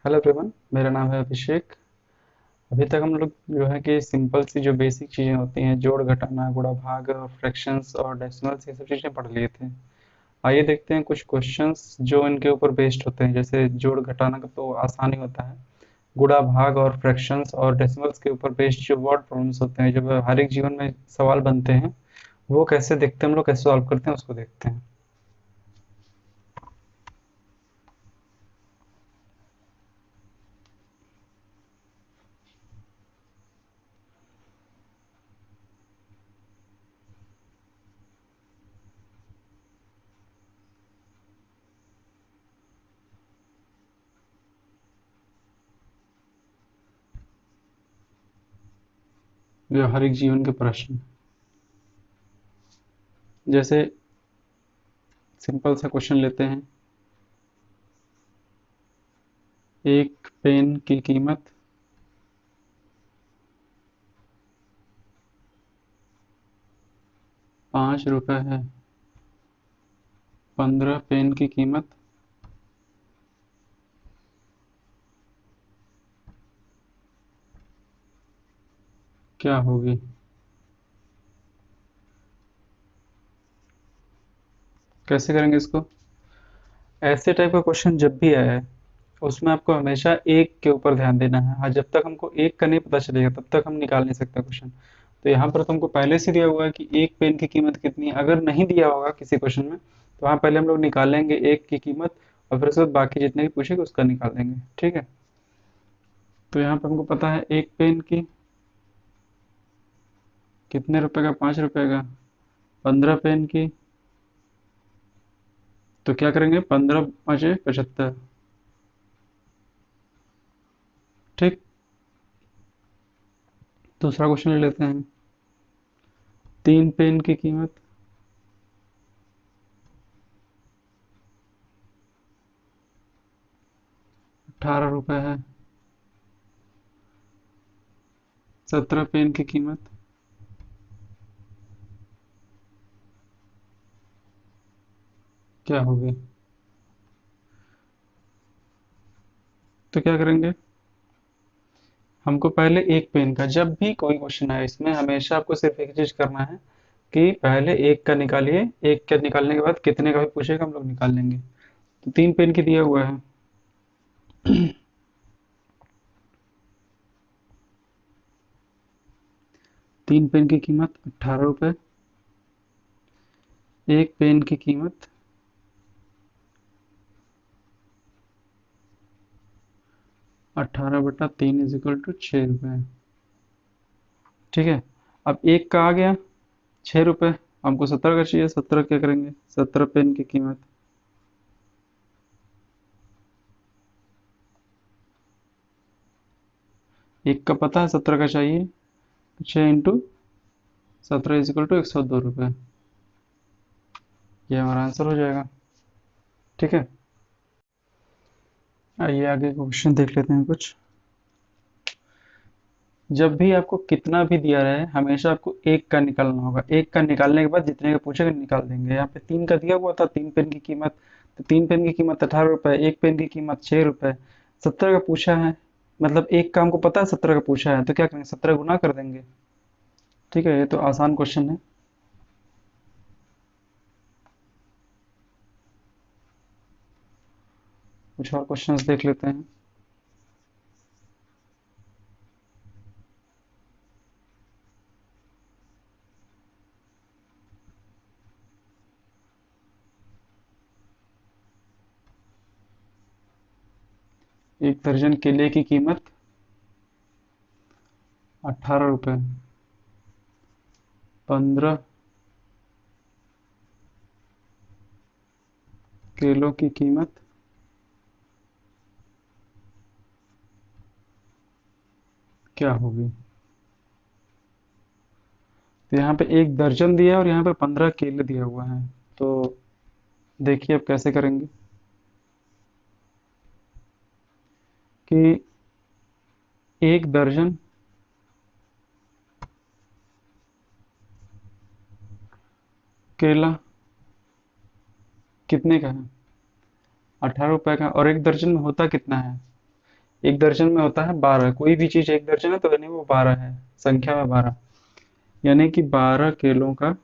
Hello everyone, मेरा नाम है अभिषेक। अभी तक हम लोग जो है कि सिंपल सी जो बेसिक चीज़ें होती हैं, जोड़ घटाना, गुणा भाग, फ्रैक्शंस और डेसिमल्स, ये सब चीज़ें पढ़ लिए थे। आइए देखते हैं कुछ क्वेश्चंस जो इनके ऊपर बेस्ड होते हैं। जैसे जोड़ घटाना का तो आसान ही होता है। गुणा भाग और फ्रैक्शंस और डेसिमल्स के ऊपर बेस्ड जो वर्ड प्रॉब्लम्स होते हैं, जो हर एक जीवन में सवाल बनते हैं, वो कैसे देखते हैं, हम लोग कैसे सॉल्व करते हैं, उसको देखते हैं। जो हर एक जीवन के प्रश्न, जैसे सिंपल सा क्वेश्चन लेते हैं। एक पेन की कीमत 5 रुपए है। 15 पेन की कीमत क्या होगी? कैसे करेंगे इसको? ऐसे टाइप का क्वेश्चन जब भी आया है, उसमें आपको हमेशा एक के ऊपर ध्यान देना है। हाँ, जब तक हमको एक का नहीं पता चलेगा तब तक हम निकाल नहीं सकते क्वेश्चन। तो यहाँ पर तुमको पहले से दिया हुआ है कि एक पेन की कीमत कितनी है। अगर नहीं दिया होगा किसी क्वेश्चन में, तो वहाँ पहले हम लोग निकालेंगे एक की कीमत, और फिर उसके बाद बाकी जितने भी पूछेगा उसका निकाल देंगे। ठीक है? तो यहाँ पर हमको पता है एक पेन की कितने रुपए का, 5 रुपए का। 15 पेन की, तो क्या करेंगे, 15 × 5 = 75। ठीक। दूसरा क्वेश्चन ले लेते हैं। 3 पेन की कीमत 18 रुपए है। 17 पेन की कीमत क्या होगी? तो क्या करेंगे, हमको पहले एक पेन का, जब भी कोई क्वेश्चन आए इसमें हमेशा आपको सिर्फ एक चीज करना है कि पहले एक का निकालिए। एक का निकालने के बाद कितने का भी पूछेगा हम लोग निकाल लेंगे। तो 3 पेन की दिया हुआ है। 3 पेन की कीमत 18 रुपए। एक पेन की कीमत 18/3 = 6 रुपए। ठीक है। अब एक का आ गया 6 रुपए। हमको 17 का चाहिए। 17 क्या करेंगे, 17 पेन की कीमत, एक का पता है 17 का चाहिए, 6 × 17 = 102 रुपये। ये हमारा आंसर हो जाएगा। ठीक है। आइए आगे क्वेश्चन देख लेते हैं कुछ। जब भी आपको कितना भी दिया रहे, हमेशा आपको एक का निकालना होगा। एक का निकालने के बाद जितने का पूछेगा निकाल देंगे। यहाँ पे 3 का दिया हुआ था, 3 पेन की कीमत। तो 3 पेन की कीमत 18 रुपए, एक पेन की कीमत 6 रुपए। 17 का पूछा है, मतलब एक का हमको पता है 17 का पूछा है, तो क्या करेंगे, 17 गुना कर देंगे। ठीक है, ये तो आसान क्वेश्चन है। कुछ और क्वेश्चंस देख लेते हैं। एक दर्जन केले की कीमत 18 रुपए। 15 केलों की कीमत क्या होगी? तो यहाँ पे एक दर्जन दिया है और यहाँ पे 15 केले दिया हुआ है। तो देखिए अब कैसे करेंगे कि एक दर्जन केला कितने का है, 18 रुपए का, और एक दर्जन में होता कितना है? एक दर्जन में होता है 12, कोई भी चीज एक दर्जन है तो यानी वो 12 है, संख्या में 12, यानी कि 12 केलों का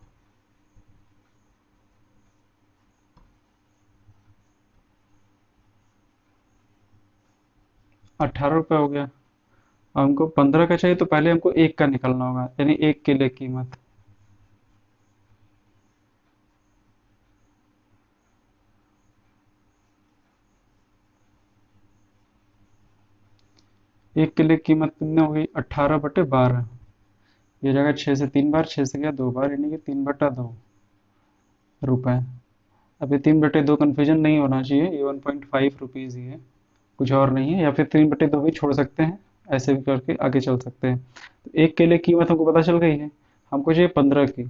18 रुपये हो गया। अब हमको 15 का चाहिए तो पहले हमको एक का निकालना होगा, यानी एक केले की कीमत। एक केले की कीमत कितनी हो गई, 18/12। ये जगह 6 से 3 बार, 6 से गया 2 बार, यानी कि 3/2 रुपए। अब ये 3/2 कन्फ्यूजन नहीं होना चाहिए, ये 1.5 रुपीज़ ही है, कुछ और नहीं है। या फिर 3/2 भी छोड़ सकते हैं, ऐसे भी करके आगे चल सकते हैं। तो एक केले की कीमत हमको पता चल गई है, हमको चाहिए 15 की।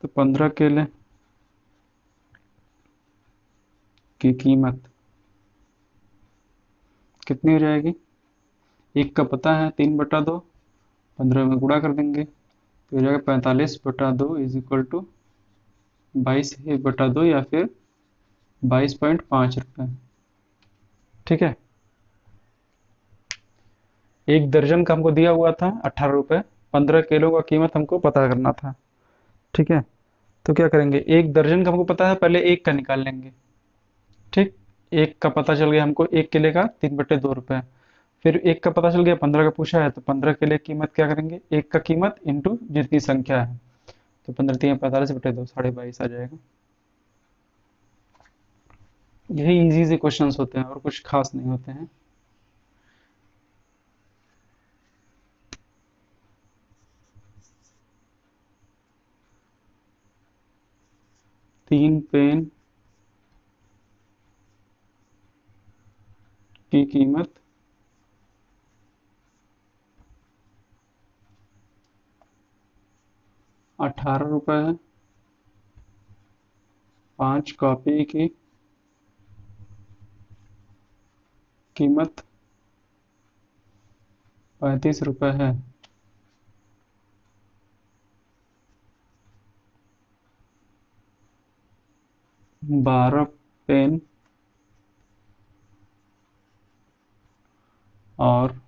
तो 15 केले की कीमत कितनी हो जाएगी, एक का पता है 3/2, 15 में गुणा कर देंगे तो हो जाएगा 45/2 इज इक्वल टू 22/2 या फिर 22.5 रुपये। ठीक है, एक दर्जन का हमको दिया हुआ था 18 रुपये, 15 किलो का कीमत हमको पता करना था। ठीक है, तो क्या करेंगे, एक दर्जन का हमको पता है, पहले एक का निकाल लेंगे। ठीक, एक का पता चल गया हमको, एक केले का 3/2 रुपये। फिर एक का पता चल गया, 15 का पूछा है, तो 15 केले की कीमत क्या करेंगे, एक का कीमत इंटू जितनी संख्या है, तो 15×3 = 45/2, 22.5 आ जाएगा। यही इजी से क्वेश्चंस होते हैं और कुछ खास नहीं होते हैं। तीन पेन की कीमत 18 रुपये है। 5 कॉपी की कीमत 35 रुपये है। 12 पेन और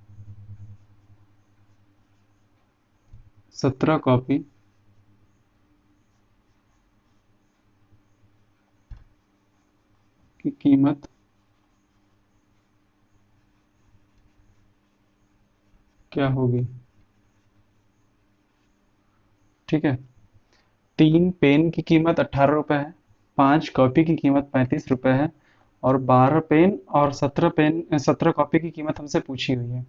17 कॉपी की कीमत क्या होगी। ठीक है, 3 पेन की कीमत 18 रुपये है, 5 कॉपी की कीमत 35 रुपये है, और 12 पेन और 17 कॉपी की कीमत हमसे पूछी हुई है।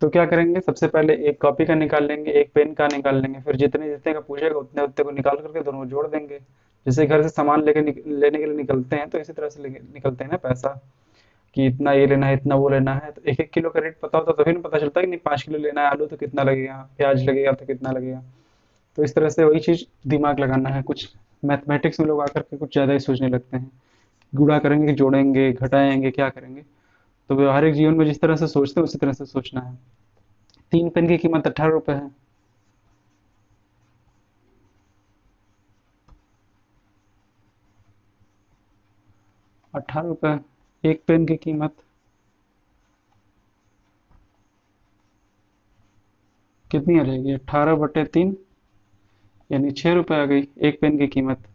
तो क्या करेंगे, सबसे पहले एक कॉपी का निकाल लेंगे, एक पेन का निकाल लेंगे, फिर जितने जितने का पूछेगा उतने उतने को निकाल करके दोनों को जोड़ देंगे। जैसे घर से सामान लेने के लिए निकलते हैं, तो इसी तरह से निकलते हैं ना पैसा, कि इतना ये लेना है, इतना वो लेना है। तो एक एक किलो का रेट पता होता तभी ना पता चलता है कि नहीं, 5 किलो लेना है आलू तो कितना लगेगा, प्याज लगेगा तो कितना लगेगा। तो इस तरह से वही चीज दिमाग लगाना है। कुछ मैथमेटिक्स में लोग आकर के कुछ ज्यादा ही सोचने लगते हैं, गुणा करेंगे कि जोड़ेंगे, घटाएंगे, क्या करेंगे। तो व्यवहारिक जीवन में जिस तरह से सोचते हैं उसी तरह से सोचना है। 3 पेन की कीमत 18 रुपये है। 18 रुपये, एक पेन की कीमत कितनी आ जाएगी, 18/3, यानी 6 रुपये आ गई एक पेन की कीमत।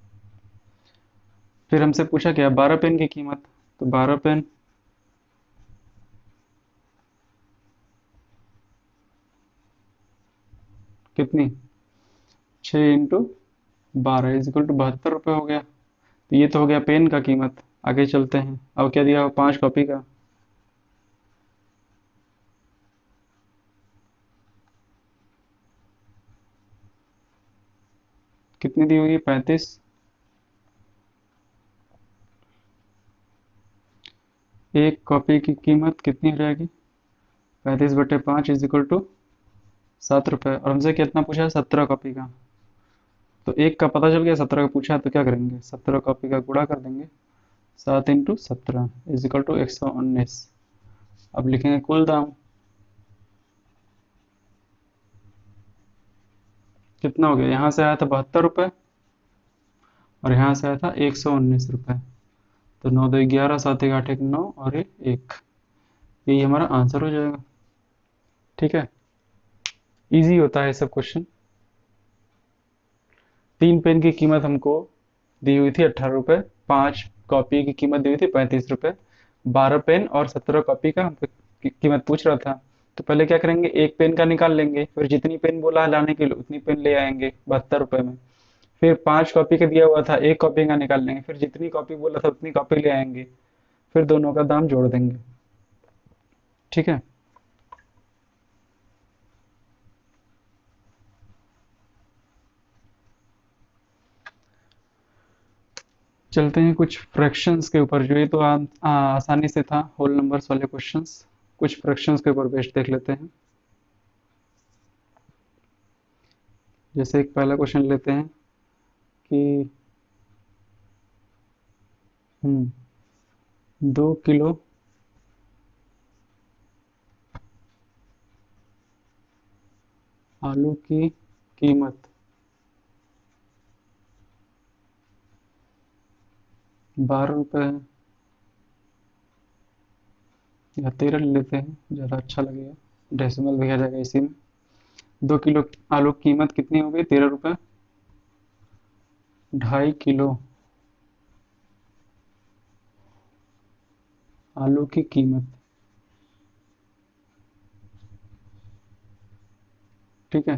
फिर हमसे पूछा क्या, 12 पेन की कीमत। तो 12 पेन कितनी, 6 × 12 = 72 रुपये हो गया। तो ये तो हो गया पेन का कीमत। आगे चलते हैं, अब क्या दिया, 5 कॉपी का। कितनी दी होगी, 35। एक कॉपी की कीमत कितनी हो जाएगी, 35/5 = 7 रुपये। और हमसे कितना पूछा है, 17 कॉपी का। तो एक का पता चल गया, 17 का पूछा है, तो क्या करेंगे, 17 कॉपी का गुणा कर देंगे, 7 × 17 = 119। अब लिखेंगे कुल दाम कितना हो गया, यहाँ से आया था 72 रुपये और यहाँ से आया था 119 रुपये। तो 9 2 11, 7 1 8 1 9 और ये 1, यही हमारा आंसर हो जाएगा। ठीक है, इजी होता है सब क्वेश्चन। 3 पेन की कीमत हमको दी हुई थी 18 रुपये, 5 कॉपी की कीमत दी हुई थी 35 रुपये, 12 पेन और 17 कॉपी का हमको कीमत पूछ रहा था। तो पहले क्या करेंगे, एक पेन का निकाल लेंगे, फिर जितनी पेन बोला है लाने के लिए उतनी पेन ले आएंगे 72 रुपये में। फिर 5 कॉपी का दिया हुआ था, एक कॉपी का निकाल लेंगे, फिर जितनी कॉपी बोला था उतनी कॉपी ले आएंगे, फिर दोनों का दाम जोड़ देंगे। ठीक है, चलते हैं कुछ फ्रैक्शंस के ऊपर। जो ये तो आसानी से था, होल नंबर्स वाले क्वेश्चंस। कुछ फ्रैक्शंस के ऊपर बेस्ड देख लेते हैं। जैसे एक पहला क्वेश्चन लेते हैं कि 2 किलो आलू की कीमत 12 रुपये है, या 13 ले लेते हैं, ज़्यादा अच्छा लगेगा, डेसिमल भी आ जाएगा इसी में। 2 किलो आलू की कीमत कितनी हो गई, 13 रुपये। 2.5 किलो आलू की कीमत, ठीक है।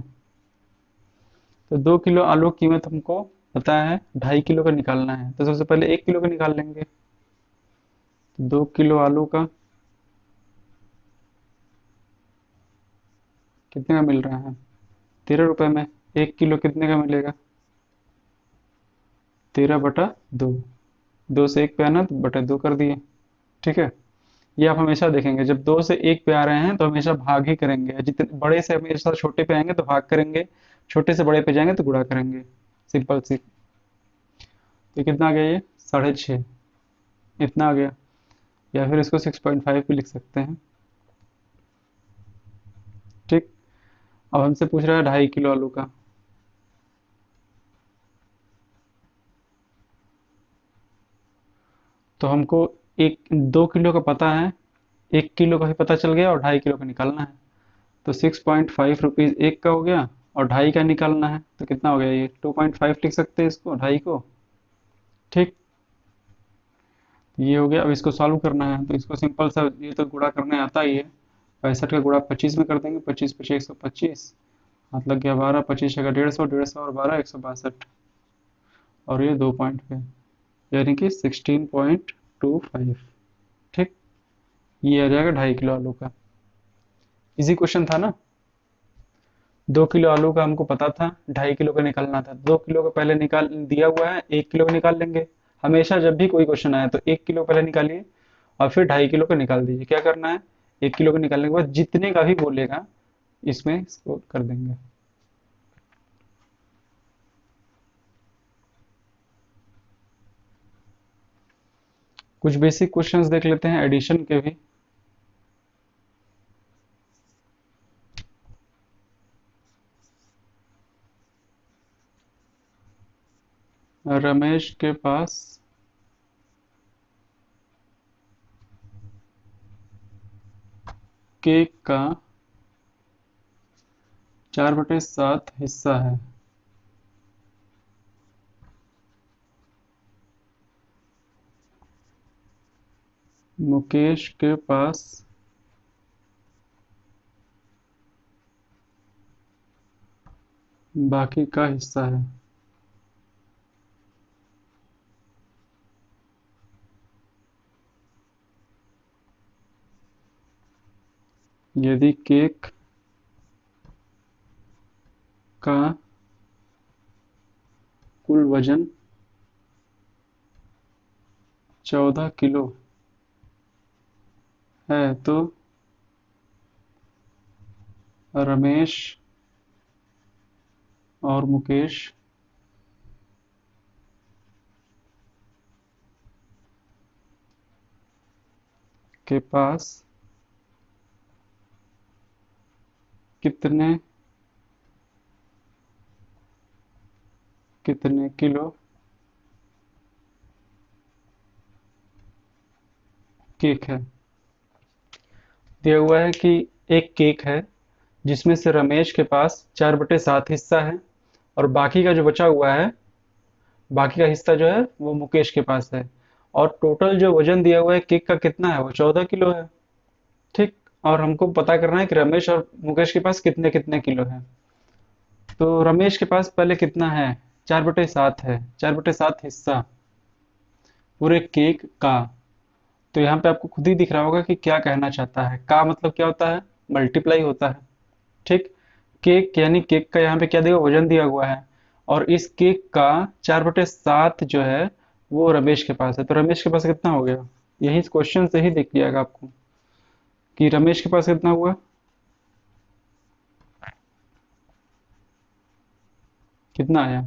तो 2 किलो आलू की कीमत हमको पता है, 2.5 किलो का निकालना है, तो सबसे पहले 1 किलो का निकाल लेंगे। तो 2 किलो आलू का कितने का मिल रहा है, 13 रुपये में। 1 किलो कितने का मिलेगा, 13/2। 2 से 1 पे आना तो बटे 2 कर दिए। ठीक है, ये आप हमेशा देखेंगे, जब 2 से 1 पे आ रहे हैं तो हमेशा भाग ही करेंगे, जितने बड़े से हमेशा छोटे पे आएंगे तो भाग करेंगे, छोटे से बड़े पे जाएंगे तो गुणा करेंगे। सिंपल सी। तो कितना आ गया ये, 6.5, इतना आ गया। या फिर इसको 6.5 भी लिख सकते हैं। ठीक, अब हमसे पूछ रहा है 2.5 किलो आलू का। तो हमको 2 किलो का पता है, 1 किलो का भी पता चल गया और 2.5 किलो का निकालना है। तो 6.5 रुपीज़ एक का हो गया, और 2.5 का निकालना है, तो कितना हो गया ये, 2.5 लिख सकते हैं इसको, 2.5 को। ठीक, ये हो गया। अब इसको सॉल्व करना है, तो इसको सिंपल सा, ये तो गुणा करने आता ही है। 65 का गुणा 25 में कर देंगे, 25 × 5 = 125, हाथ लग गया 12, 25 का 150, 150 और 12 162, और ये 2 पॉइंट पे, यानी कि 16.25। ठीक, ये आ जाएगा 2.5 किलो आलू का। इजी क्वेश्चन था ना। 2 किलो आलू का हमको पता था, 2.5 किलो का निकालना था। 2 किलो का पहले निकाल दिया हुआ है, 1 किलो का निकाल लेंगे। हमेशा जब भी कोई क्वेश्चन आए तो 1 किलो पहले निकालिए, और फिर 2.5 किलो का निकाल दीजिए। क्या करना है, 1 किलो का निकालने के बाद जितने का भी बोलेगा इसमें इसको कर देंगे। कुछ बेसिक क्वेश्चंस देख लेते हैं एडिशन के भी। रमेश के पास केक का 4/7 हिस्सा है। मुकेश के पास बाकी का हिस्सा है। यदि केक का कुल वजन 14 किलो है, तो रमेश और मुकेश के पास कितने कितने किलो केक है। दिया हुआ है कि एक केक है जिसमें से रमेश के पास 4/7 हिस्सा है और बाकी का जो बचा हुआ है, बाकी का हिस्सा जो है वो मुकेश के पास है। और टोटल जो वजन दिया हुआ है केक का कितना है, वो 14 किलो है। ठीक। और हमको पता करना है कि रमेश और मुकेश के पास कितने कितने किलो है। तो रमेश के पास पहले कितना है, 4/7 है, 4/7 हिस्सा पूरे केक का। तो यहाँ पे आपको खुद ही दिख रहा होगा कि क्या कहना चाहता है। का मतलब क्या होता है, मल्टीप्लाई होता है। ठीक। केक यानी केक का यहाँ पे क्या दिया, वजन दिया हुआ है। और इस केक का 4/7 जो है वो रमेश के पास है। तो रमेश के पास कितना हो गया, यही इस क्वेश्चन से ही दिख जाएगा आपको कि रमेश के पास कितना हुआ, कितना आया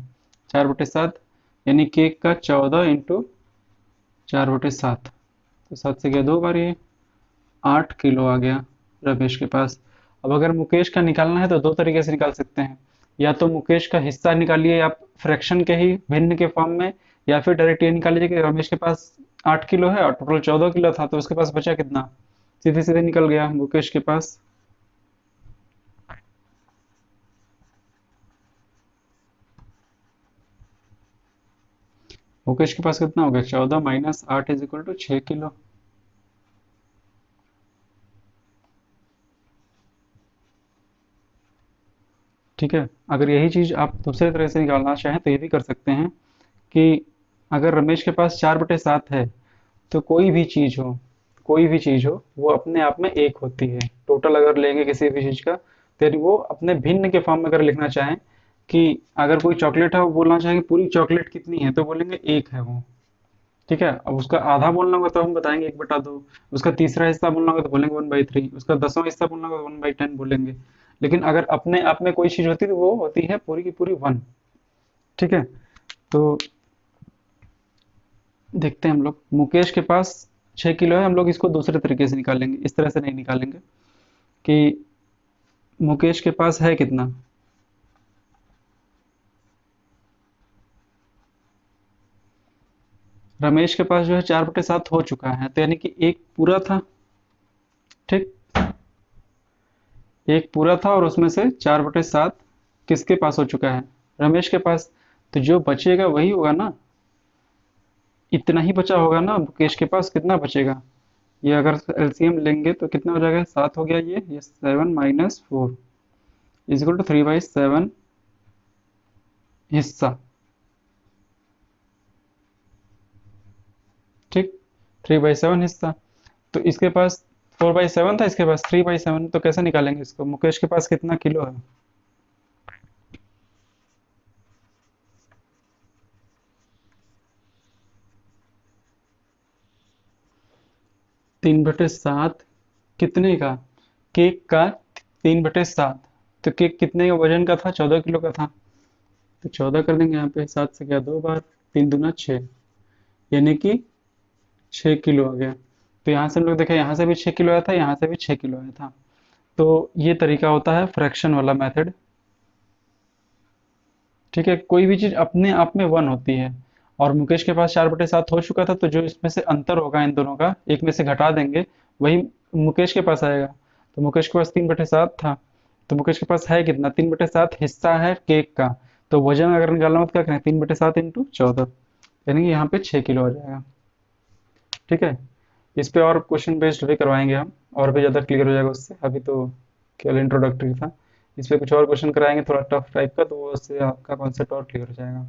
4/7, यानी केक का 14 × 4/7। तो 7 से गया 2 बार, ये 8 किलो आ गया रमेश के पास। अब अगर मुकेश का निकालना है तो दो तरीके से निकाल सकते हैं। या तो मुकेश का हिस्सा निकालिए आप फ्रैक्शन के ही भिन्न के फॉर्म में, या फिर डायरेक्ट ये निकाल लीजिए कि रमेश के पास 8 किलो है और टोटल 14 किलो था, तो उसके पास बचा कितना, सीधे सीधे निकल गया मुकेश के पास। मुकेश के पास कितना हो गया, 14 - 8 = 6 किलो। ठीक है। अगर यही चीज आप दूसरे तरह से निकालना चाहें तो ये भी कर सकते हैं कि अगर रमेश के पास 4/7 है तो कोई भी चीज हो वो अपने आप में एक होती है। टोटल अगर लेंगे किसी भी चीज का, तो यदि वो अपने भिन्न के फॉर्म में अगर लिखना चाहें कि अगर कोई चॉकलेट है वो बोलना चाहेंगे पूरी चॉकलेट कितनी है, तो बोलेंगे एक है वो। ठीक है। अब उसका आधा बोलना होगा तो हम बताएंगे 1/2। उसका तीसरा हिस्सा बोलना होगा तो बोलेंगे 1/3। उसका 10वां हिस्सा बोलना होगा तो 1/10 बोलेंगे। लेकिन अगर अपने आप में कोई चीज होती है तो वो होती है पूरी की पूरी 1। ठीक है। तो देखते हैं हम लोग, मुकेश के पास 6 किलो है। हम लोग इसको दूसरे तरीके से निकालेंगे, इस तरह से नहीं निकालेंगे कि मुकेश के पास है कितना। रमेश के पास जो है 4/7 हो चुका है, तो यानी कि एक पूरा था। ठीक। एक पूरा था और उसमें से 4/7 किसके पास हो चुका है, रमेश के पास। तो जो बचेगा वही होगा ना, इतना ही बचा होगा ना। मुकेश के पास कितना बचेगा, ये अगर एलसीएम लेंगे तो कितना हो जाएगा, 7 हो गया। ये 7 - 4 = 3/7 हिस्सा। ठीक। 3/7 हिस्सा। तो इसके पास 4/7 था, इसके पास 3/7, तो कैसे निकालेंगे इसको, मुकेश के पास कितना किलो है। 3/7 कितने का, केक का 3/7। तो केक कितने का वजन का था, 14 किलो का था। तो 14 कर देंगे यहाँ पे, 7 से गया 2 बार, 3 × 2 = 6, यानी कि 6 किलो आ गया। तो यहाँ से हम लोग देखें, यहाँ से भी 6 किलो आया था, यहाँ से भी 6 किलो आया था। तो ये तरीका होता है फ्रैक्शन वाला मेथड। ठीक है। कोई भी चीज अपने आप में 1 होती है। और मुकेश के पास 4/7 हो चुका था, तो जो इसमें से अंतर होगा इन दोनों का, एक में से घटा देंगे, वही मुकेश के पास आएगा। तो मुकेश के पास 3/7 था, तो मुकेश के पास है कितना, 3/7 हिस्सा है केक का। तो वजन अगर निकालना हो तो क्या करें, 3/7 × 14, यानी कि यहाँ पे 6 किलो आ जाएगा। ठीक है। इस पे और क्वेश्चन बेस्ड भी करवाएंगे हम, और भी ज़्यादा क्लियर हो जाएगा उससे। अभी तो केवल इंट्रोडक्टरी था। इस पे कुछ और क्वेश्चन कराएंगे थोड़ा टफ टाइप का, तो उससे आपका कॉन्सेप्ट और क्लियर हो जाएगा।